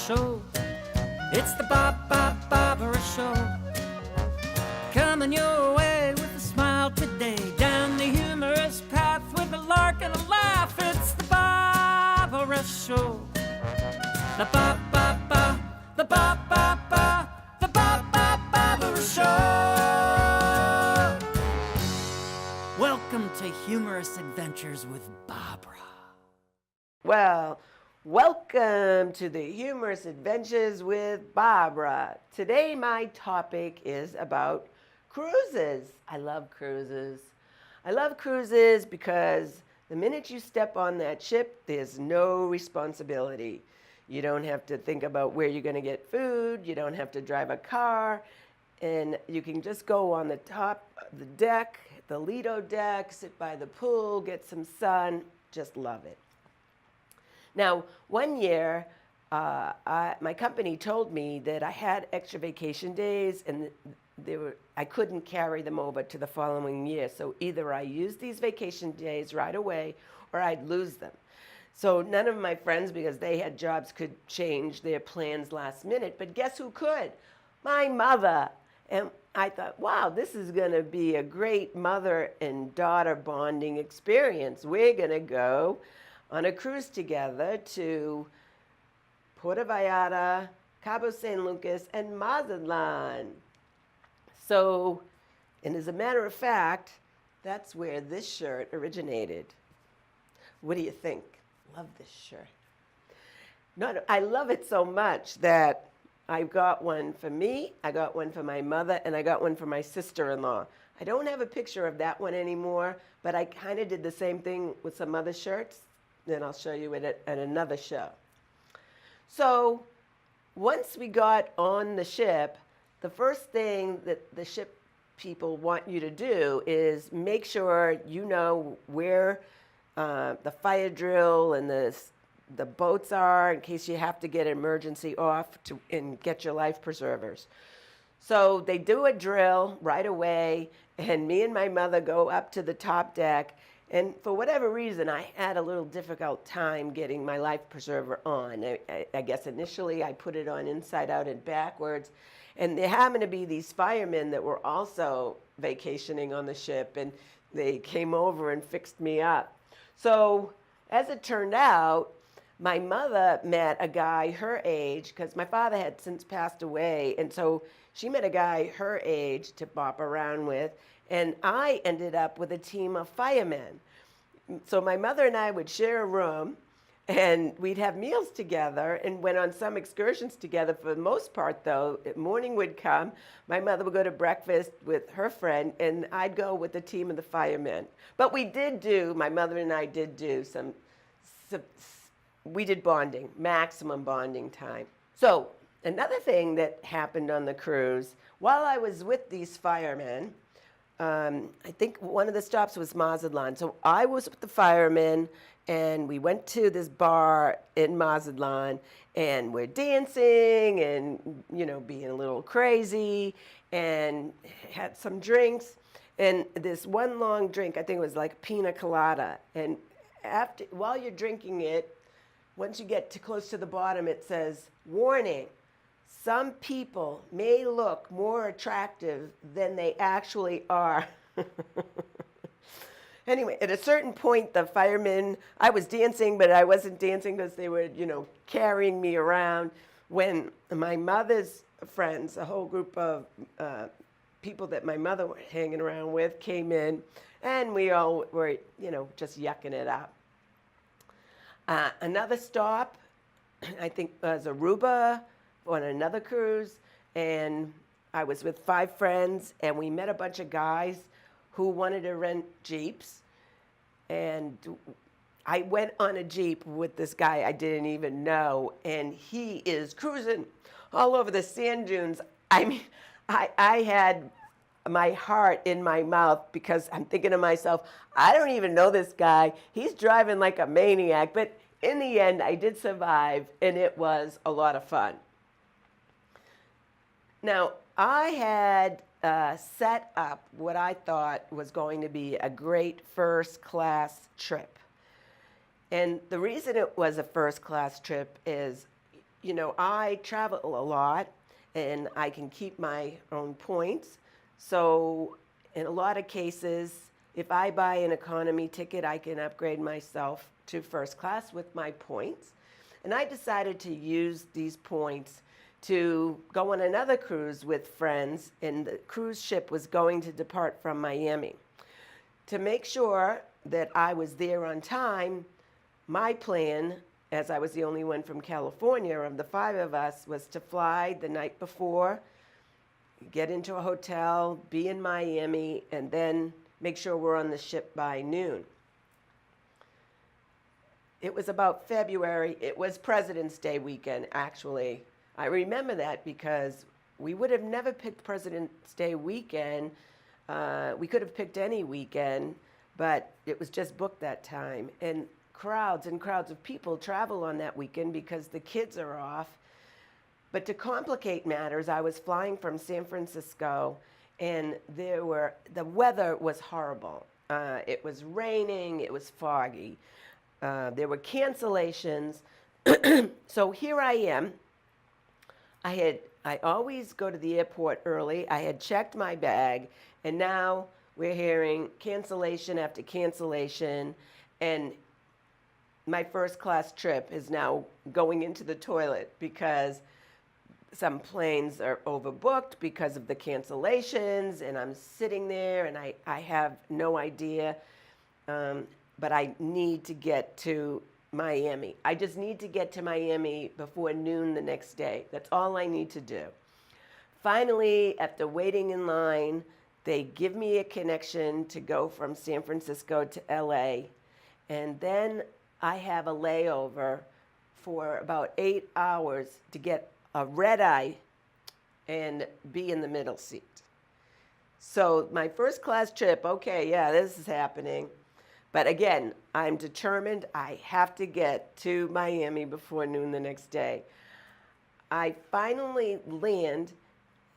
Show. It's the Baaaaahbra Show. Coming your way with a smile today. Down the humorous path with a lark and a laugh. It's the Baaaaahbra Show. The Baaaaahbra, the Baaaaahbra, the Baaaaahbra Show. Welcome to Humorous Adventures with Baaaaahbra. Well, welcome to the Humorous Adventures with Baaaaahbra. Today my topic is about cruises. I love cruises. I love cruises because the minute you step on that ship, there's no responsibility. You don't have to think about where you're going to get food. You don't have to drive a car. And you can just go on the top of the deck, the Lido deck, sit by the pool, get some sun. Just love it. Now, one year, my company told me that I had extra vacation days and I couldn't carry them over to the following year. So either I used these vacation days right away or I'd lose them. So none of my friends, because they had jobs, could change their plans last minute. But guess who could? My mother. And I thought, wow, this is going to be a great mother and daughter bonding experience. We're going to go on a cruise together to Puerto Vallarta, Cabo San Lucas, and Mazatlan. So, and as a matter of fact, that's where this shirt originated. What do you think? Love this shirt. I love it so much that I got one for me, I got one for my mother, and I got one for my sister-in-law. I don't have a picture of that one anymore, but I kind of did the same thing with some other shirts. Then I'll show you it at another show. So once we got on the ship, the first thing that the ship people want you to do is make sure you know where the fire drill and the boats are in case you have to get emergency off and get your life preservers. So they do a drill right away, and me and my mother go up to the top deck. And for whatever reason, I had a little difficult time getting my life preserver on. I guess initially I put it on inside out and backwards. And there happened to be these firemen that were also vacationing on the ship, and they came over and fixed me up. So as it turned out, my mother met a guy her age, because my father had since passed away, and so she met a guy her age to bop around with. And I ended up with a team of firemen. So my mother and I would share a room, and we'd have meals together and went on some excursions together. For the most part, though, morning would come, my mother would go to breakfast with her friend, and I'd go with the team of the firemen. But my mother and I did do we did bonding, maximum bonding time. So another thing that happened on the cruise, while I was with these firemen, I think one of the stops was Mazatlan. So I was with the firemen, and we went to this bar in Mazatlan, and we're dancing and, being a little crazy, and had some drinks. And this one long drink, I think it was like pina colada. And while you're drinking it, once you get close to the bottom, it says, warning. Some people may look more attractive than they actually are. Anyway, at a certain point, the firemen, I was dancing, but I wasn't dancing because they were, carrying me around. When my mother's friends, a whole group of people that my mother was hanging around with, came in, and we all were, just yucking it up. Another stop, I think, was Aruba, on another cruise, and I was with 5 friends, and we met a bunch of guys who wanted to rent Jeeps, and I went on a Jeep with this guy I didn't even know, and he is cruising all over the sand dunes. I mean, I had my heart in my mouth because I'm thinking to myself, I don't even know this guy. He's driving like a maniac, but in the end, I did survive, and it was a lot of fun. Now, I had set up what I thought was going to be a great first-class trip. And the reason it was a first-class trip is I travel a lot and I can keep my own points. So in a lot of cases, if I buy an economy ticket, I can upgrade myself to first class with my points. And I decided to use these points to go on another cruise with friends, and the cruise ship was going to depart from Miami. To make sure that I was there on time, my plan, as I was the only one from California of the 5 of us, was to fly the night before, get into a hotel, be in Miami, and then make sure we're on the ship by noon. It was about February. It was President's Day weekend, actually. I remember that because we would have never picked President's Day weekend. We could have picked any weekend, but it was just booked that time. And crowds and crowds of people travel on that weekend because the kids are off. But to complicate matters, I was flying from San Francisco, and the weather was horrible. It was raining, it was foggy. There were cancellations. So here I am. I always go to the airport early. I had checked my bag, and now we're hearing cancellation after cancellation, and my first class trip is now going into the toilet because some planes are overbooked because of the cancellations, and I'm sitting there and I have no idea, but I need to get to Miami. I just need to get to Miami before noon the next day. That's all I need to do. Finally, after waiting in line, they give me a connection to go from San Francisco to LA, and then I have a layover for about 8 hours to get a red eye and be in the middle seat. So my first class trip, okay, yeah, this is happening. But again, I'm determined I have to get to Miami before noon the next day. I finally land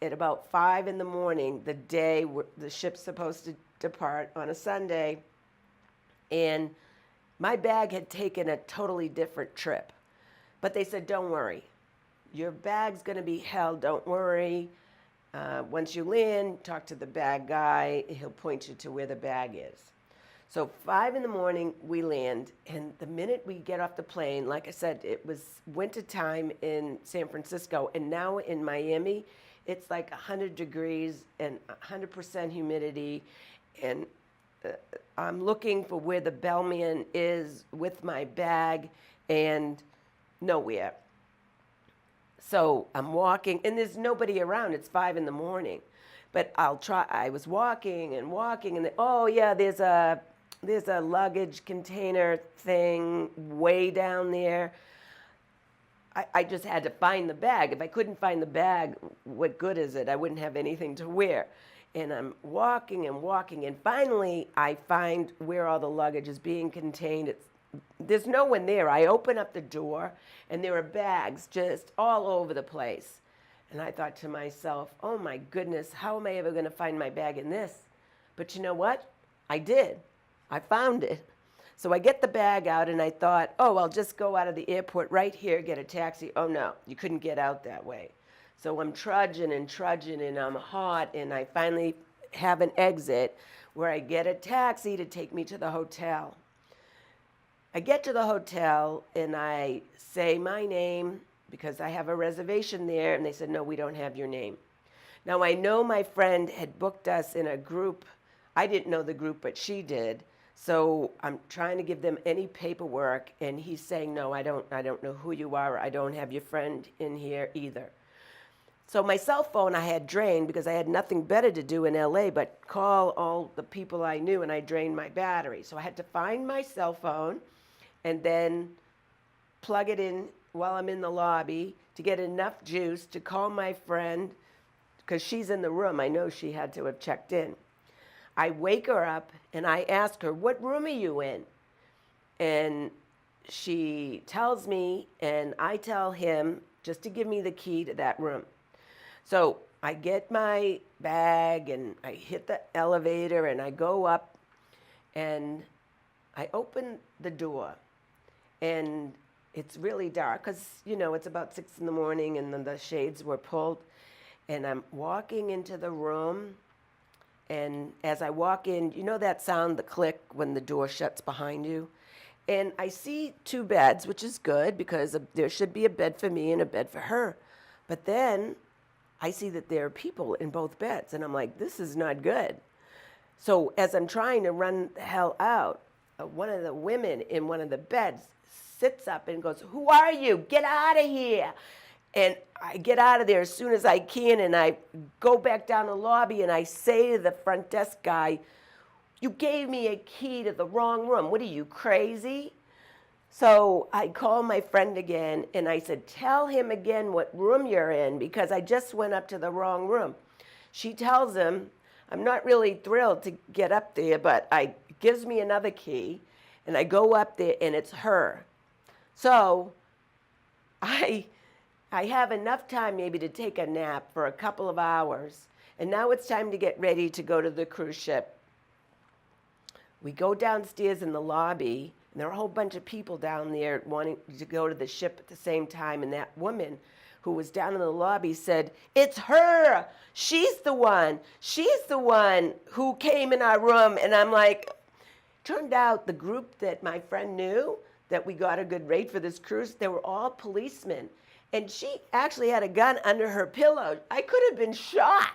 at about 5 in the morning, the day the ship's supposed to depart on a Sunday, and my bag had taken a totally different trip. But they said, don't worry. Your bag's going to be held, don't worry. Once you land, talk to the bag guy. He'll point you to where the bag is. So 5 in the morning, we land. And the minute we get off the plane, like I said, it was winter time in San Francisco. And now in Miami, it's like 100 degrees and 100% humidity. And I'm looking for where the bellman is with my bag, and nowhere. So I'm walking, and there's nobody around. It's 5 in the morning. But I'll try. I was walking, and oh yeah, there's a luggage container thing way down there. I just had to find the bag. If I couldn't find the bag, what good is it? I wouldn't have anything to wear. And I'm walking and walking, and finally I find where all the luggage is being contained. There's no one there. I open up the door, and there are bags just all over the place. And I thought to myself, oh my goodness, how am I ever going to find my bag in this? But you know what? I did. I found it. So I get the bag out, and I thought, oh, I'll just go out of the airport right here, get a taxi. Oh no, you couldn't get out that way. So I'm trudging and trudging, and I'm hot, and I finally have an exit where I get a taxi to take me to the hotel. I get to the hotel, and I say my name because I have a reservation there, and they said, no, we don't have your name. Now, I know my friend had booked us in a group. I didn't know the group, but she did. So I'm trying to give them any paperwork, and he's saying, no, I don't know who you are. I don't have your friend in here either. So my cell phone I had drained because I had nothing better to do in LA but call all the people I knew, and I drained my battery. So I had to find my cell phone and then plug it in while I'm in the lobby to get enough juice to call my friend because she's in the room. I know she had to have checked in. I wake her up and I ask her, what room are you in? And she tells me, and I tell him just to give me the key to that room. So I get my bag and I hit the elevator and I go up and I open the door, and it's really dark because, it's about 6 in the morning and then the shades were pulled. And I'm walking into the room. And as I walk in, you know that sound, the click when the door shuts behind you? And I see 2 beds, which is good because there should be a bed for me and a bed for her. But then I see that there are people in both beds. And I'm like, this is not good. So as I'm trying to run the hell out, one of the women in one of the beds sits up and goes, "Who are you? Get out of here." And I get out of there as soon as I can, and I go back down the lobby, and I say to the front desk guy, "You gave me a key to the wrong room. What are you, crazy?" So I call my friend again, and I said, "Tell him again what room you're in, because I just went up to the wrong room." She tells him, I'm not really thrilled to get up there, but gives me another key, and I go up there, and it's her. So I have enough time maybe to take a nap for a couple of hours, and now it's time to get ready to go to the cruise ship. We go downstairs in the lobby, and there are a whole bunch of people down there wanting to go to the ship at the same time, and that woman who was down in the lobby said, "It's her! She's the one! She's the one who came in our room." And I'm like, turned out the group that my friend knew that we got a good rate for this cruise, they were all policemen. And she actually had a gun under her pillow. I could have been shot.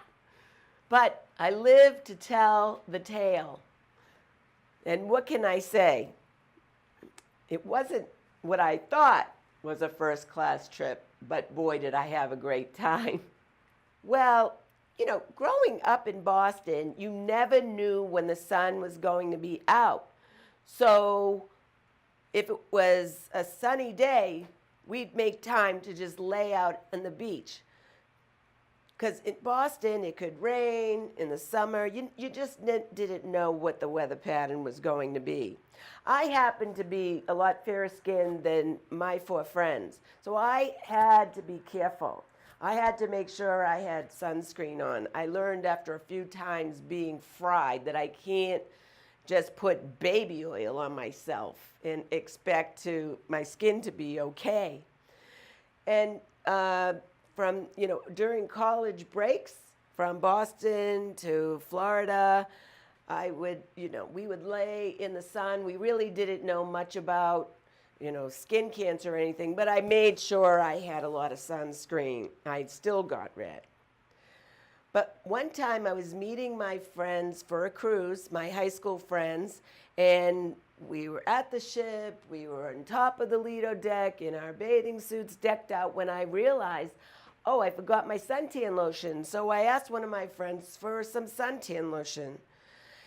But I lived to tell the tale. And what can I say? It wasn't what I thought was a first-class trip, but boy, did I have a great time. Well, growing up in Boston, you never knew when the sun was going to be out. So if it was a sunny day, we'd make time to just lay out on the beach. Because in Boston, it could rain in the summer. You just didn't know what the weather pattern was going to be. I happened to be a lot fairer skinned than my 4 friends, so I had to be careful. I had to make sure I had sunscreen on. I learned after a few times being fried that I can't just put baby oil on myself and expect my skin to be okay. And during college breaks from Boston to Florida, we would lay in the sun. We really didn't know much about, skin cancer or anything, but I made sure I had a lot of sunscreen. I still got red. But one time I was meeting my friends for a cruise, my high school friends, and we were at the ship. We were on top of the Lido deck in our bathing suits decked out when I realized, oh, I forgot my suntan lotion. So I asked one of my friends for some suntan lotion.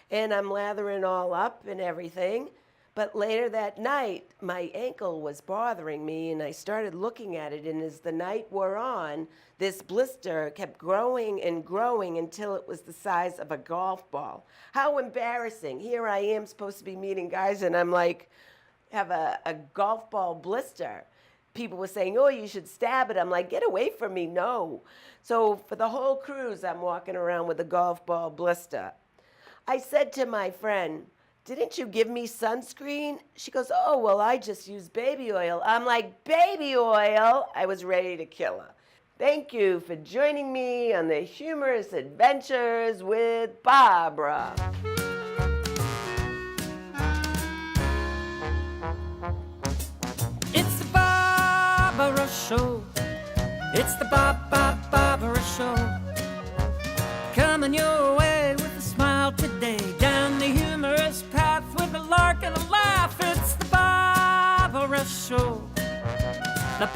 And I'm lathering all up and everything. But later that night, my ankle was bothering me, and I started looking at it. And as the night wore on, this blister kept growing and growing until it was the size of a golf ball. How embarrassing. Here I am supposed to be meeting guys, and I'm like, have a golf ball blister. People were saying, "Oh, you should stab it." I'm like, get away from me, no. So for the whole cruise, I'm walking around with a golf ball blister. I said to my friend, "Didn't you give me sunscreen?" She goes, "Oh, well, I just use baby oil." I'm like, baby oil? I was ready to kill her. Thank you for joining me on the Humorous Adventures with Baaaaahbra. It's the Baaaaahbra Show. It's the Baaaaahbra Show. Coming your way with a smile today. Down the humorous path with a lark and a laugh. It's the Baaaaahbra Show. The